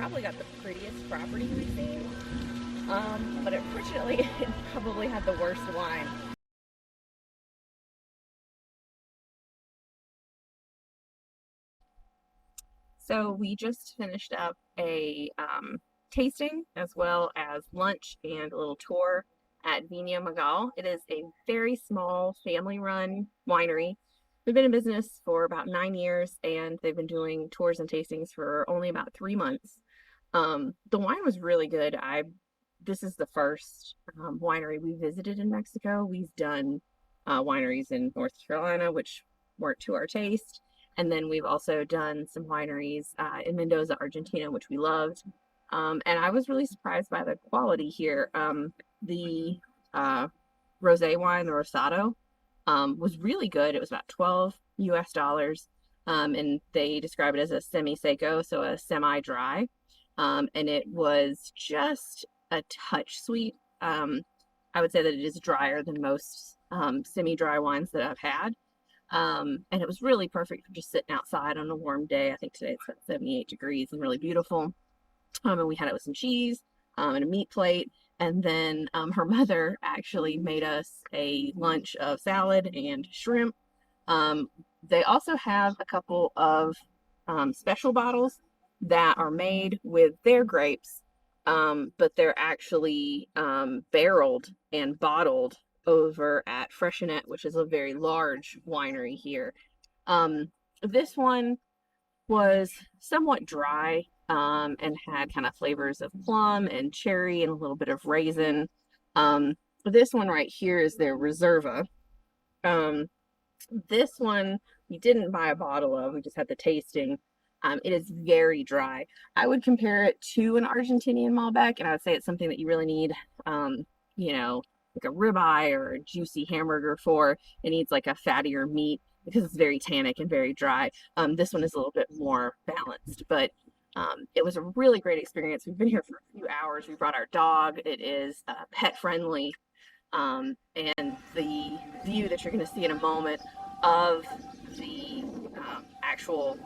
probably got the prettiest property we've seen, but unfortunately it probably had the worst wine. So we just finished up a tasting as well as lunch and a little tour at Viña Magal. It is a very small family-run winery. We've been in business for about 9 years, and they've been doing tours and tastings for only about 3 months. The wine was really good. This is the first winery we visited in Mexico. We've done wineries in North Carolina, which weren't to our taste. And then we've also done some wineries in Mendoza, Argentina, which we loved. And I was really surprised by the quality here. The rosé wine, the Rosado, was really good. It was about 12 US dollars. And they describe it as a semi-seco, so a semi-dry. And it was just a touch sweet. I would say that it is drier than most semi-dry wines that I've had. And it was really perfect for just sitting outside on a warm day. I think today it's about 78 degrees and really beautiful. And we had it with some cheese and a meat plate. And then her mother actually made us a lunch of salad and shrimp. They also have a couple of special bottles that are made with their grapes, but they're actually barreled and bottled over at Freshenet, which is a very large winery here. This one was somewhat dry and had kind of flavors of plum and cherry and a little bit of raisin. This one right here is their Reserva. This one we didn't buy a bottle of, we just had the tasting. It is very dry. I would compare it to an Argentinian Malbec, and I would say it's something that you really need, you know, like a ribeye or a juicy hamburger for. It needs like a fattier meat because it's very tannic and very dry. This one is a little bit more balanced, but it was a really great experience. We've been here for a few hours. We brought our dog. It is pet friendly. And the view that you're going to see in a moment of the actual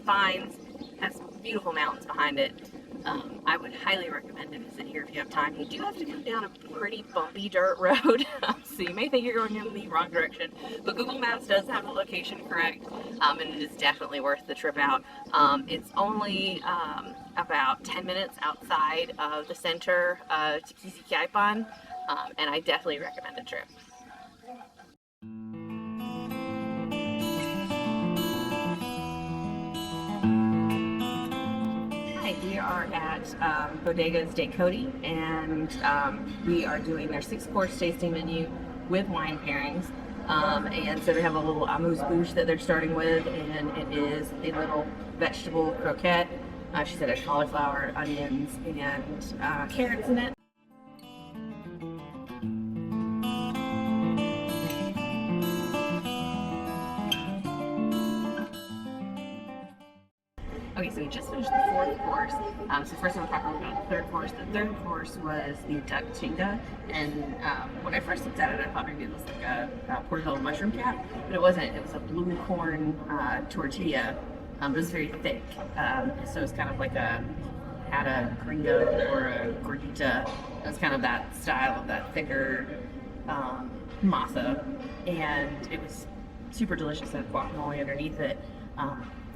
vines has beautiful mountains behind it. I would highly recommend to visit here if you have time. You do have to come down a pretty bumpy dirt road, so you may think you're going in the wrong direction, but Google Maps does have the location correct, and it is definitely worth the trip out. It's only about 10 minutes outside of the center of Tequisquiapan, and I definitely recommend the trip. We are at Bodegas de Cote, and we are doing their 6-course tasting menu with wine pairings. And so they have a little amuse-bouche that they're starting with, and it is a little vegetable croquette. She said it has cauliflower, onions, and carrots in it. Okay, so we just finished the 4th course. So first I'm talking about the 3rd course. The 3rd course was the duck chinga, and when I first looked at it, I thought maybe it was like a portobello mushroom cap, but it wasn't. It was a blue corn tortilla. It was very thick, so it's kind of like had a gringo or a gordita. It was kind of that style of that thicker masa, and it was super delicious. It had guacamole underneath it.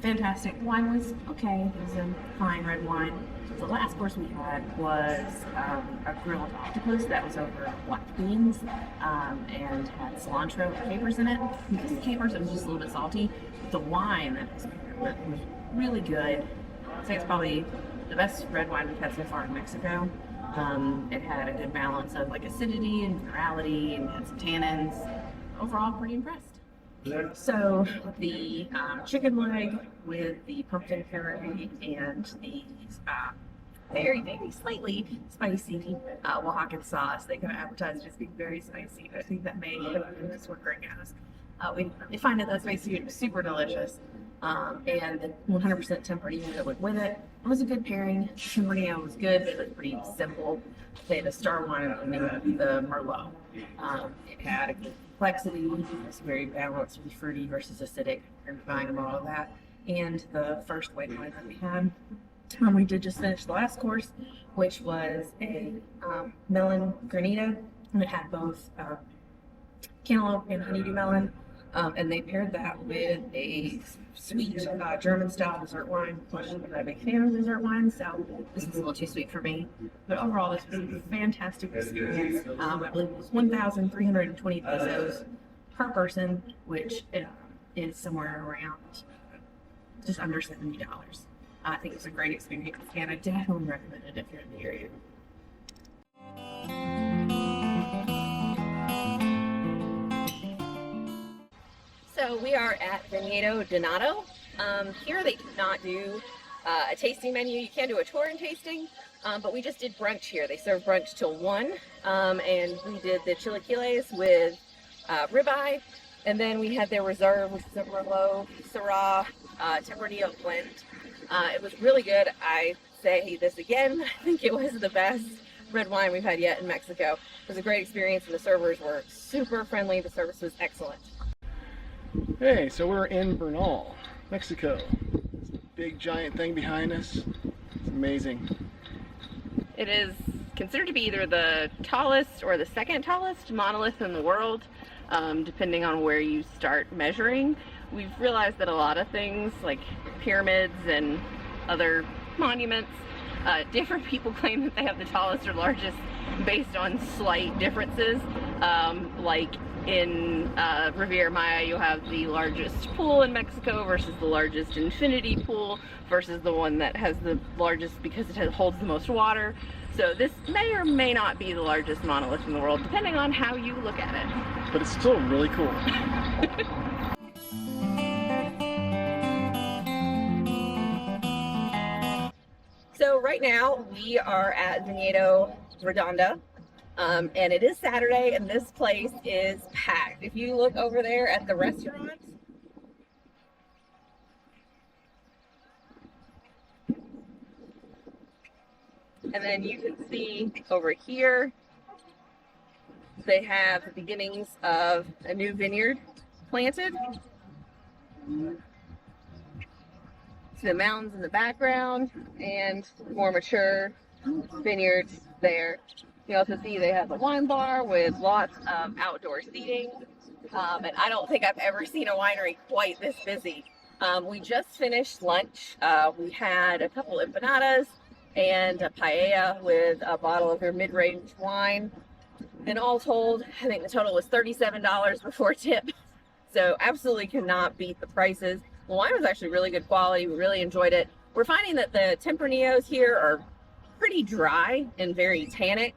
Fantastic. Wine was okay. It was a fine red wine. The last course we had was a grilled octopus that was over black beans and had cilantro and capers in it. Because the capers, it was just a little bit salty. The wine that was really good. I'd say it's probably the best red wine we've had so far in Mexico. It had a good balance of like acidity and minerality and had some tannins. Overall, pretty impressed. So the chicken leg with the pumpkin curry and the very, very slightly spicy Oaxacan sauce. They kind of advertise it as being very spicy, but I think that may have this what Greg asked. We find that spicy food super delicious. And 100% Tempranillo that went with it. It was a good pairing. Tempranillo was good, but it was pretty simple. Say the star one and the Merlot. It had a good complexity. It's very balanced, fruity versus acidic, and all of that. And the first white wine that we had We did just finish the last course, which was a melon granita, and it had both cantaloupe and honeydew melon. And they paired that with a sweet German-style dessert wine, which I'm not a big fan of dessert wines, so this was a little too sweet for me. But overall, this was a fantastic experience. I believe it was 1,320 pesos per person, which is somewhere around just under $70. I think it was a great experience, and I definitely recommend it if you're in the area. So we are at Viñedo Donato. Here they do not do a tasting menu. You can do a tour and tasting, but we just did brunch here. They serve brunch till 1, and we did the chilaquiles with ribeye, and then we had their reserve, which is a Merlot Syrah Tempranillo blend. It was really good. I say this again. I think it was the best red wine we've had yet in Mexico. It was a great experience, and the servers were super friendly. The service was excellent. Hey, so we're in Bernal, Mexico. It's a big giant thing behind us. It's amazing. It is considered to be either the tallest or the second tallest monolith in the world, depending on where you start measuring. We've realized that a lot of things like pyramids and other monuments, different people claim that they have the tallest or largest based on slight differences. Like in Riviera Maya, you have the largest pool in Mexico versus the largest infinity pool versus the one that has the largest because it holds the most water. So this may or may not be the largest monolith in the world, depending on how you look at it. But it's still really cool. So right now we are at Viñedo Redonda, and it is Saturday, and this place is packed. If you look over there at the restaurant, and then you can see over here they have the beginnings of a new vineyard planted. See the mountains in the background and more mature vineyards there. You also see they have a wine bar with lots of outdoor seating. And I don't think I've ever seen a winery quite this busy. We just finished lunch. We had a couple empanadas and a paella with a bottle of their mid-range wine. And all told, I think the total was $37 before tip. So absolutely cannot beat the prices. The wine was actually really good quality. We really enjoyed it. We're finding that the Tempranillos here are pretty dry and very tannic,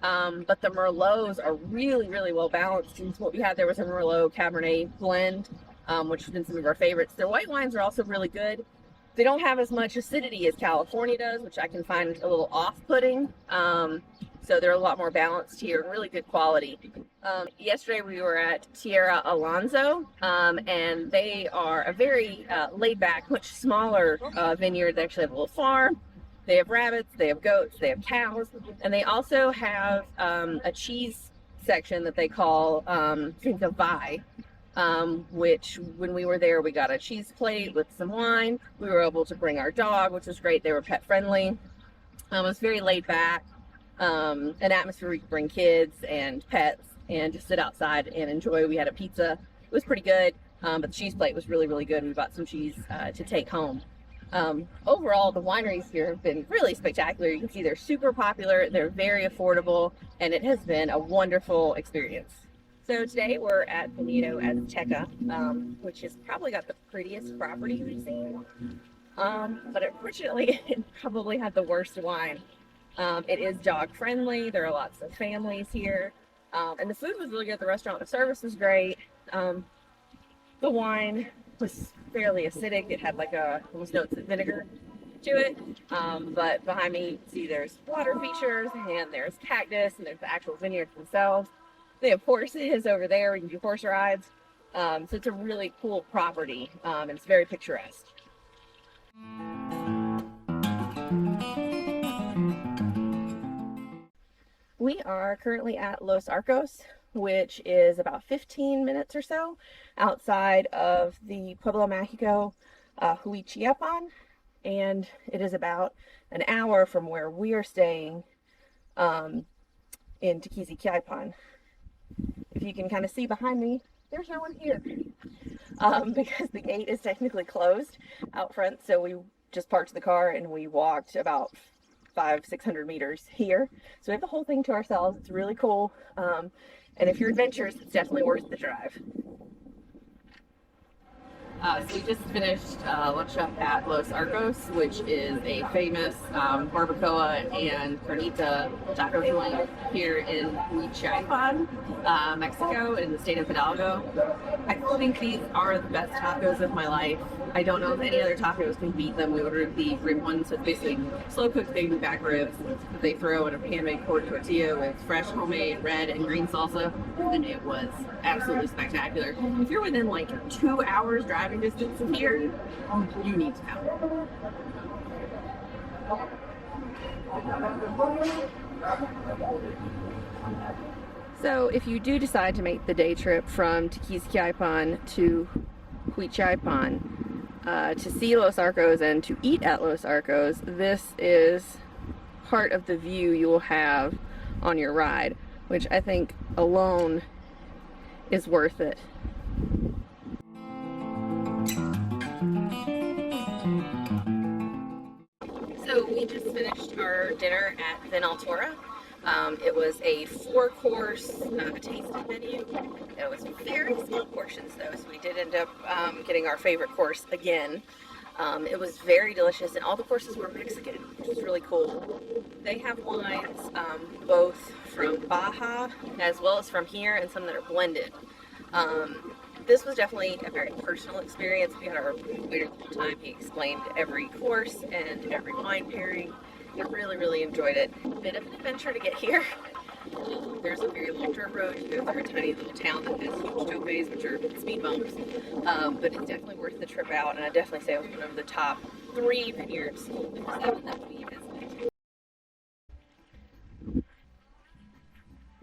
but the Merlots are really, really well balanced. And what we had there was a Merlot Cabernet blend, which has been some of our favorites. Their white wines are also really good. They don't have as much acidity as California does, which I can find a little off-putting. So they're a lot more balanced here, really good quality. Yesterday we were at Tierra De Alonso, and they are a very laid-back, much smaller vineyard. They actually have a little farm. They have rabbits, they have goats, they have cows, and they also have a cheese section that they call Finca Vai, which when we were there, we got a cheese plate with some wine. We were able to bring our dog, which was great. They were pet friendly. It was very laid back. An atmosphere where you could bring kids and pets and just sit outside and enjoy. We had a pizza. It was pretty good, but the cheese plate was really, really good. We bought some cheese to take home. Overall, the wineries here have been really spectacular. You can see they're super popular, they're very affordable, and it has been a wonderful experience. So today we're at Viñedos Azteca, which has probably got the prettiest property we've seen, but unfortunately it probably had the worst wine. It is dog friendly. There are lots of families here, and the food was really good at the restaurant. The service was great. The wine was fairly acidic. It had like almost notes of vinegar to it. But behind me, you can see there's water features, and there's cactus, and there's the actual vineyards themselves. They have horses over there. We can do horse rides. So it's a really cool property, and it's very picturesque. We are currently at Los Arcos, which is about 15 minutes or so outside of the Pueblo Mágico, Huichapan. and it is about an hour from where we are staying in Tequisquiapan. If you can kind of see behind me, there's no one here because the gate is technically closed out front, so we just parked the car and we walked about 500-600 meters here. So we have the whole thing to ourselves. It's really cool. And if you're adventurous, it's definitely worth the drive. So we just finished lunch up at Los Arcos, which is a famous barbacoa and carnita taco joint here in Huichapan, Mexico, in the state of Hidalgo. I think these are the best tacos of my life. I don't know if any other tacos can beat them. We ordered the rib ones, so it's basically slow-cooked baby back ribs that they throw in a pan-made pork tortilla with fresh homemade red and green salsa, and it was absolutely spectacular. If you're within like 2 hours driving distance of here, you need to come. So if you do decide to make the day trip from Tequisquiapan to Huichapan to see Los Arcos and to eat at Los Arcos, this is part of the view you will have on your ride, which I think alone is worth it. So we just finished our dinner at Vinaltura. It was a 4-course tasting menu. It was very small portions though, so we did end up getting our favorite course again. It was very delicious, and all the courses were Mexican, which was really cool. They have wines both from Baja as well as from here, and some that are blended. This was definitely a very personal experience. We had our waiter the whole time. He explained every course and every wine pairing. I really, really enjoyed it. A bit of an adventure to get here. There's a very long dirt road to go through a tiny little town that has huge topes, which are speed bumps. But it's definitely worth the trip out, and I definitely say it was one of the top 3 vineyards of the 7 that we visited.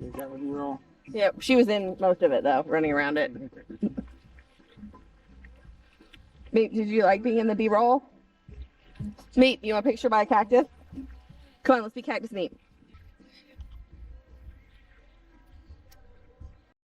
Is that what you were all? Yep, she was in most of it though, running around it. Meep, did you like being in the B-roll? Meep, you want a picture by a cactus? Come on, let's be Cactus Meep.